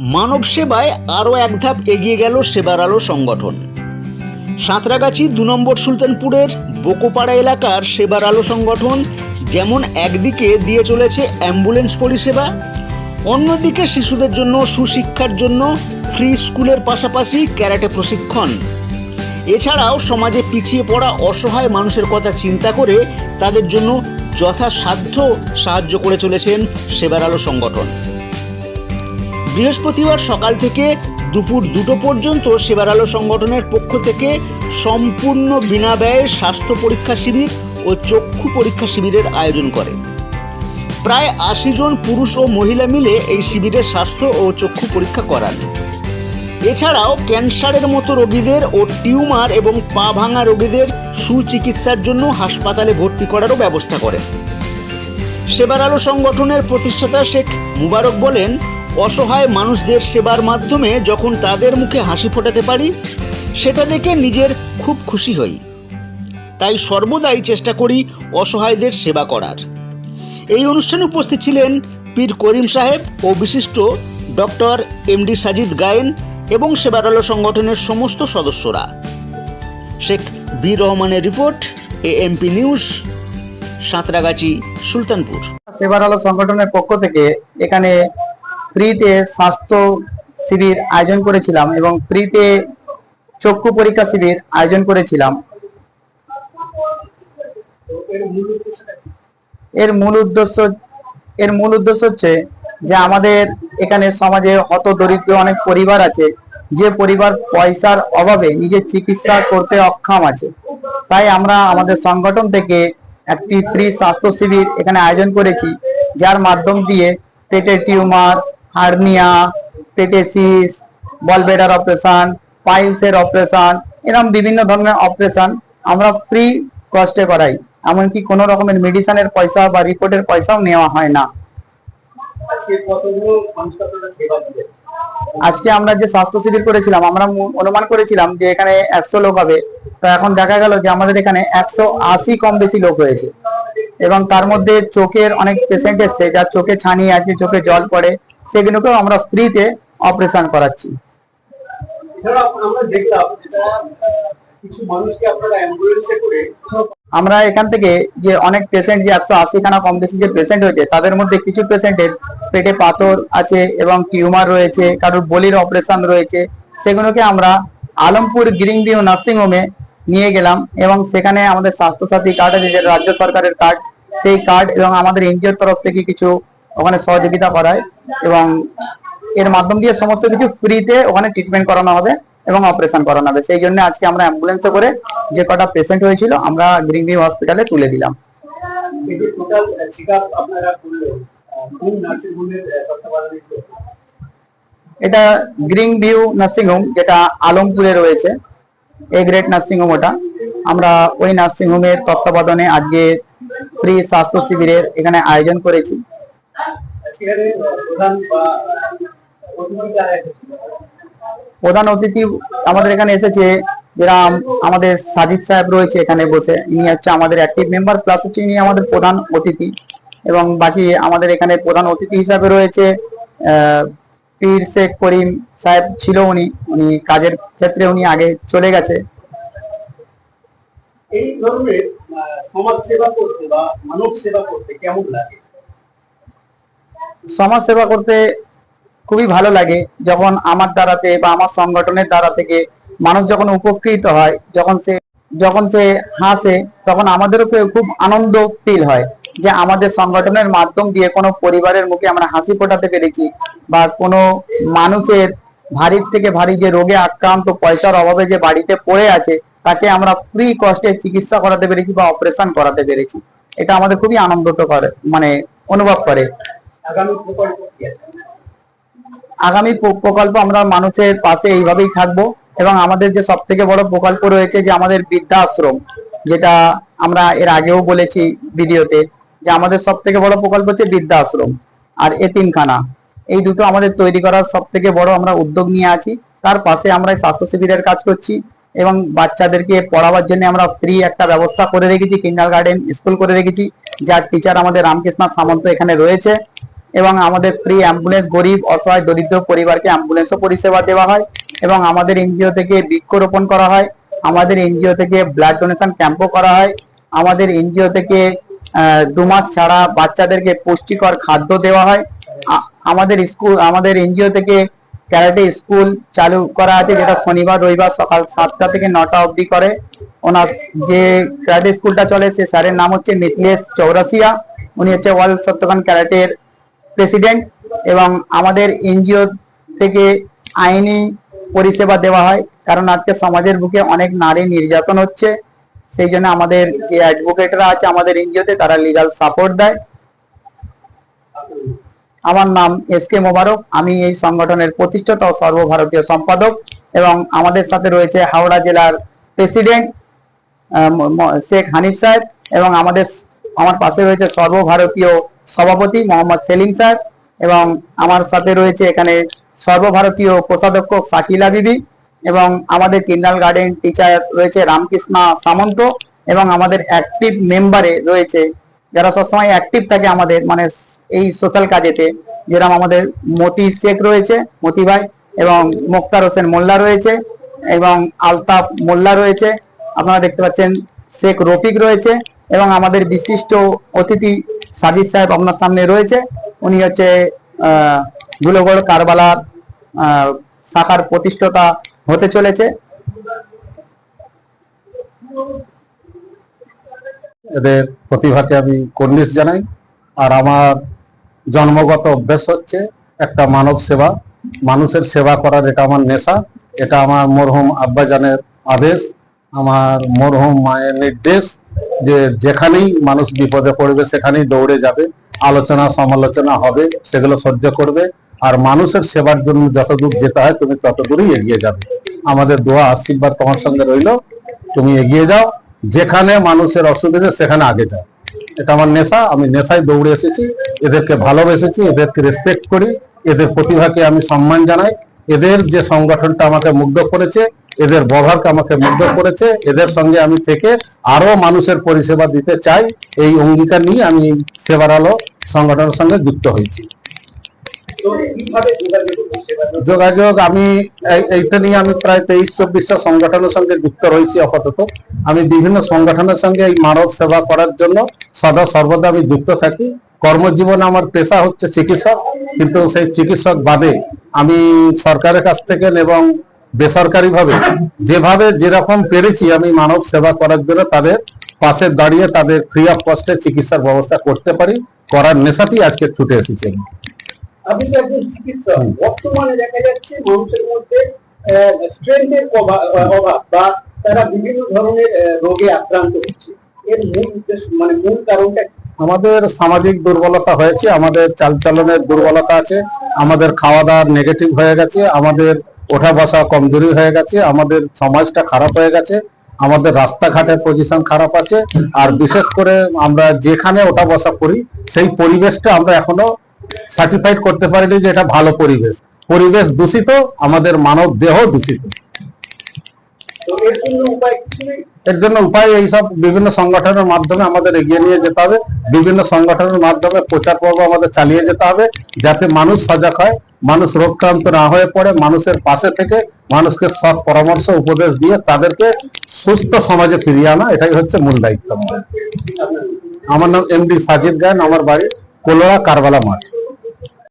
মানব সেবায় আরও এক ধাপ এগিয়ে গেল সেবার আলো সংগঠন। সাঁতরাগাছি ২ নম্বর সুলতানপুরের বোকোপাড়া এলাকার সেবার আলো সংগঠন যেমন একদিকে দিয়ে চলেছে অ্যাম্বুলেন্স পরিষেবা, অন্যদিকে শিশুদের জন্য সুশিক্ষার জন্য ফ্রি স্কুলের পাশাপাশি ক্যারাটে প্রশিক্ষণ। এছাড়াও সমাজে পিছিয়ে পড়া অসহায় মানুষের কথা চিন্তা করে তাদের জন্য যথাসাধ্য সাহায্য করে চলেছেন সেবার আলো সংগঠন। বৃহস্পতিবার সকাল থেকে দুপুর ২টো পর্যন্ত সেবার আলো সংগঠনের পক্ষ থেকে সম্পূর্ণ বিনা ব্যয়ে স্বাস্থ্য পরীক্ষা শিবির ও চক্ষু পরীক্ষা শিবিরের আয়োজন করে। প্রায় ৮০ জন পুরুষ ও মহিলা মিলে এই শিবিরে স্বাস্থ্য ও চক্ষু পরীক্ষা করান। এছাড়াও ক্যান্সারের মতো রোগীদের ও টিউমার এবং পা ভাঙা রোগীদের সুচিকিৎসার জন্য হাসপাতালে ভর্তি করারও ব্যবস্থা করেন। সেবার আলো সংগঠনের প্রতিষ্ঠাতা শেখ মুবারক বলেন, অসহায় মানুষদের সেবার মাধ্যমে যখন তাদের মুখে হাসি ফোটাতে পারি সেটা দেখে নিজের খুব খুশি হই। তাই সর্বদাই চেষ্টা করি অসহায়দের সেবা করার। এই অনুষ্ঠানে উপস্থিত ছিলেন পীর করিম সাহেব ও বিশিষ্ট ডক্টর এমডি সাজিদ গায়েন এবং সেবার আলো সংগঠনের সমস্ত সদস্যরা। শেখ বীর রহমানের report, AMP news, Santragachi, Sultanpur. সেবার আলো সংগঠনের পক্ষ থেকে এখানে ফ্রিতে স্বাস্থ্য শিবির আয়োজন করেছিলাম এবং ফ্রিতে চক্ষু পরীক্ষা শিবির আয়োজন করেছিলাম। এর মূল উদ্দেশ্য হচ্ছে যে আমাদের এখানে সমাজে হত দরিদ্র অনেক পরিবার আছে, যে পরিবার পয়সার অভাবে নিজের চিকিৎসা করতে অক্ষম আছে। তাই আমরা আমাদের সংগঠন থেকে একটি ফ্রি স্বাস্থ্য শিবির এখানে আয়োজন করেছি, যার মাধ্যম দিয়ে পেটের টিউমার, হার্নিয়া, পেটে সিস, বলবেডার অপারেশন, পাইলসের অপারেশন, এরকম বিভিন্ন ধরনের অপারেশন আমরা ফ্রি কস্টে করাই। এমনকি কোনো রকমের মেডিসিনের পয়সা বা রিপোর্টের পয়সাও নেওয়া হয় না। আজকে আমরা যে স্বাস্থ্য শিবির করেছিলাম, আমরা অনুমান করেছিলাম যে এখানে 100 লোক হবে, তো এখন দেখা গেল যে আমাদের এখানে 180 কম বেশি লোক হয়েছে। এবং তার মধ্যে চোখের অনেক পেশেন্ট এসছে, যার চোখে ছানি আছে, চোখে জল পড়ে, সেগুলোকেও আমরা ফ্রিতে অপারেশন করাচ্ছি। আমরা এখান থেকে যে অনেক পেশেন্ট, যে 180 খানা কম বেশি যে পেশেন্ট হয়েছে, তাদের মধ্যে কিছু পেশেন্টের পেটে পাথর আছে এবং টিউমার রয়েছে, কারোর বলির অপারেশন রয়েছে, সেগুলোকে আমরা আলমপুর গ্রিন ভিউ নার্সিং হোমে নিয়ে গেলাম এবং সেখানে আমাদের স্বাস্থ্যসাথী কার্ড আছে, যে রাজ্য সরকারের কার্ড, সেই কার্ড এবং আমাদের এনজিওর তরফ থেকে কিছু ওখানে সহযোগিতা করায় এবং এর মাধ্যম দিয়ে সমস্ত কিছু ফ্রিতে ওখানে ট্রিটমেন্ট করানো হবে এবং অপারেশন করানো হবে। সেই জন্য আজকে আমরা অ্যাম্বুলেন্সে করে যে কটা পেশেন্ট হয়েছিল আমরা গ্রিন ভিউ হসপিটালে তুলে দিলাম। এটা গ্রিন ভিউ নার্সিং হোম, যেটা আলমপুরে রয়েছে, এ গ্রেড নার্সিং হোম ওটা। আমরা ওই নার্সিং হোমের তত্ত্বাবধানে আজকে ফ্রি স্বাস্থ্য শিবিরের এখানে আয়োজন করেছি। প্রধান অতিথি আমাদের এখানে এসেছে, যারা আমাদের সাজিদ সাহেব রয়েছে এখানে বসে, ইনি হচ্ছে আমাদের অ্যাক্টিভ মেম্বার, প্লাস হচ্ছে ইনি আমাদের প্রধান অতিথি। এবং বাকি আমাদের এখানে প্রধান অতিথি হিসাবে রয়েছে পীর শেখ করিম সাহেব, ছিল উনি কাজের ক্ষেত্রে উনি আগে চলে গেছে। এই ধরনের সমাজ সেবা করতে বা মানব সেবা করতে কেমন লাগে? সমাজ সেবা করতে খুবই ভালো লাগে, যখন আমার দ্বারাতে বা আমার সংগঠনের দ্বারা থেকে মানুষ যখন উপকৃত হয়, যখন সে হাসে, তখন আমাদেরও খুব আনন্দ ফিল হয় যে আমাদের সংগঠনের মাধ্যম দিয়ে কোনো পরিবারের মুখে আমরা হাসি ফোটাতে পেরেছি, বা কোনো মানুষের ভারীর থেকে ভারী যে রোগে আক্রান্ত, পয়সার অভাবে যে বাড়িতে পড়ে আছে, তাকে আমরা ফ্রি কস্টে চিকিৎসা করাতে পেরেছি বা অপারেশন করাতে পেরেছি। এটা আমাদের খুবই আনন্দিত করে, অনুভব করে। আগামী প্রকল্প আমরা মানুষের পাশে এইভাবেই থাকবো। এবং আমাদের যে সব থেকে বড় প্রকল্প রয়েছে, যে আমাদের বৃদ্ধাশ্রম, যেটা আমরা এর আগেও বলেছি ভিডিওতে, যে আমাদের সব থেকে বড় প্রকল্প হচ্ছে বৃদ্ধাশ্রম আর এতিমখানা। এই দুটো আমাদের তৈরি করার সব থেকে বড় আমরা উদ্যোগ নিয়ে আছি। তার পাশে আমরা স্বাস্থ্য শিবিরের কাজ করছি এবং বাচ্চাদেরকে পড়াবার জন্য আমরা ফ্রি একটা ব্যবস্থা করে রেখেছি, কিন্ডারগার্টেন স্কুল করে রেখেছি, যার টিচার আমাদের রামকৃষ্ণ সামন্ত এখানে রয়েছে। এবং আমাদের ফ্রি অ্যাম্বুলেন্স গরিব অসহায় দরিদ্র পরিবারকে অ্যাম্বুলেন্সও পরিষেবা দেওয়া হয় এবং আমাদের এনজিও থেকে বৃক্ষরোপণ করা হয়, আমাদের এনজিও থেকে ব্লাড ডোনেশন ক্যাম্পও করা হয়, আমাদের এনজিও থেকে 2 মাস ছাড়া বাচ্চাদেরকে পুষ্টিকর খাদ্য দেওয়া হয়। আমাদের এনজিও থেকে ক্যারাটে স্কুল চালু করা আছে, যেটা শনিবার রবিবার সকাল 7টা থেকে 9টা অবধি করে। ওনার যে ক্যারাটে স্কুলটা চলে সে স্যারের নাম হচ্ছে মিথিলেশ চৌরাসিয়া, উনি হচ্ছে ওয়ার্ল্ড সত্যকান ক্যারাটের প্রেসিডেন্ট। এবং আমাদের এনজিও থেকে আইনি পরিষেবা দেওয়া হয়, কারণ আজকে সমাজের বুকে অনেক নারী নির্যাতন হচ্ছে, সেই জন্য আমাদের যে অ্যাডভোকেটরা আছে আমাদের এনজিওতে তারা লিগাল সাপোর্ট দেয়। আমার নাম SK মোবারক, আমি এই সংগঠনের প্রতিষ্ঠাতা ও সর্বভারতীয় সম্পাদক। এবং আমাদের সাথে রয়েছে হাওড়া জেলার প্রেসিডেন্ট শেখ হানিফ সাহেব, এবং আমার পাশে রয়েছে সর্বভারতীয় সভাপতি মোহাম্মদ সেলিম সাহেব, এবং আমার সাথে রয়েছে এখানে সর্বভারতীয় কোষাধ্যক্ষ শাকিলা বিবি, এবং আমাদের কিন্ডাল গার্ডেন টিচার রয়েছে রামকৃষ্ণা সামন্ত, এবং আমাদের অ্যাক্টিভ মেম্বারে রয়েছে যারা সবসময় অ্যাক্টিভ থাকে আমাদের মানে এই সোশ্যাল কাজেতে, যেরকম আমাদের মতি শেখ রয়েছে, মতি ভাই, এবং মোক্তার হোসেন মোল্লা রয়েছে, এবং আলতাফ মোল্লা রয়েছে, আপনারা দেখতে পাচ্ছেন শেখ রফিক রয়েছে, এবং আমাদের বিশিষ্ট অতিথি সাজিদ সাহেব আপনার সামনে রয়েছে, উনি হচ্ছে ধুলোগড় কারবালার শাখার প্রতিষ্ঠাতা হতে চলেছে। এদের প্রতিভাকে আমি কর্নিশ জানাই। আর আমার জন্মগত অভ্যাস হচ্ছে একটা মানব সেবা, মানুষের সেবা করার, এটা আমার নেশা। এটা আমার মরহুম আব্বাজানের আদেশ, আমার মরহুম মায়ের নির্দেশ যে যেখানেই মানুষ বিপদে পড়বে সেখানেই দৌড়ে যাবে, আলোচনা সমালোচনা হবে সেগুলো সহ্য করবে, আর মানুষের সেবার জন্য যতদূর যেতে হয় তুমি ততদূরই এগিয়ে যাবে। আমাদের দোয়া আশীর্বাদ তোমার সঙ্গে রইল, তুমি এগিয়ে যাও, যেখানে মানুষের অসুবিধা সেখানে আগে যাও। এটা আমার নেশা, আমি নেশায় দৌড়ে এসেছি, এদেরকে ভালোবেসেছি, এদেরকে রেসপেক্ট করি, এদের প্রতিভাকে আমি সম্মান জানাই। এদের যে সংগঠনটা আমাকে মুগ্ধ করেছে, এদের ব্যবহারকে আমাকে মুগ্ধ করেছে, এদের সঙ্গে আমি থেকে আরো মানুষের পরিষেবা দিতে চাই, এই অঙ্গীকার নিয়ে আমি সেবার আলো সংগঠনের সঙ্গে যুক্ত হয়েছি। যোগাযোগ আমি এইটা নিয়ে আমি প্রায় 23-24টা সংগঠনের সঙ্গে যুক্ত রয়েছি আপাতত। আমি বিভিন্ন সংগঠনের সঙ্গে এই মানব সেবা করার জন্য সদা সর্বদা আমি যুক্ত থাকি। কর্মজীবনে আমার পেশা হচ্ছে চিকিৎসক, কিন্তু সেই চিকিৎসক বাদে আমি সরকারের কাছ থেকে এবং বেসরকারি ভাবে যেভাবে যেরকম পেরেছি আমি মানব সেবা করার জন্য তাদের পাশে দাঁড়িয়ে তাদের ফ্রি অফ কস্টে চিকিৎসার ব্যবস্থা করতে পারি, করার নেশাতেই আজকে ছুটে এসেছি আমি। আপনি যে একজন চিকিৎসক, বর্তমানে দেখা যাচ্ছে মানুষের মধ্যে স্ট্রেংথের অভাব বা তারা বিভিন্ন ধরনের রোগে আক্রান্ত হচ্ছে, এর মূল উদ্দেশ্য মানে মূল কারণটা আমাদের সামাজিক দুর্বলতা হয়েছে, আমাদের চালচলনের দুর্বলতা আছে, আমাদের খাওয়া দাওয়ার নেগেটিভ হয়ে গেছে, আমাদের ওঠা বসা কমজোরি হয়ে গেছে, আমাদের সমাজটা খারাপ হয়ে গেছে, আমাদের রাস্তাঘাটের পজিশন খারাপ আছে, আর বিশেষ করে আমরা যেখানে ওঠা বসা করি সেই পরিবেশটা আমরা এখনো সার্টিফাইড করতে পারিনি যে এটা ভালো পরিবেশ। পরিবেশ দূষিত, আমাদের মানব দেহ দূষিত। এর জন্য উপায় এইসব বিভিন্ন সংগঠনের মাধ্যমে আমাদের এগিয়ে নিয়ে যেতে হবে, বিভিন্ন সংগঠনের মাধ্যমে প্রচার পর্ব আমাদের চালিয়ে যেতে হবে, যাতে মানুষ সজাগ হয়, মানুষ রোগক্রান্ত না হয়ে পড়ে, মানুষের পাশে থেকে মানুষকে সব পরামর্শ উপদেশ দিয়ে তাদেরকে সুস্থ সমাজে ফিরিয়ে আনা, এটাই হচ্ছে মূল দায়িত্ব। আমার নাম MD সাজিদ গান, আমার বাড়ি কোলোয়া কারবালা মাঠ।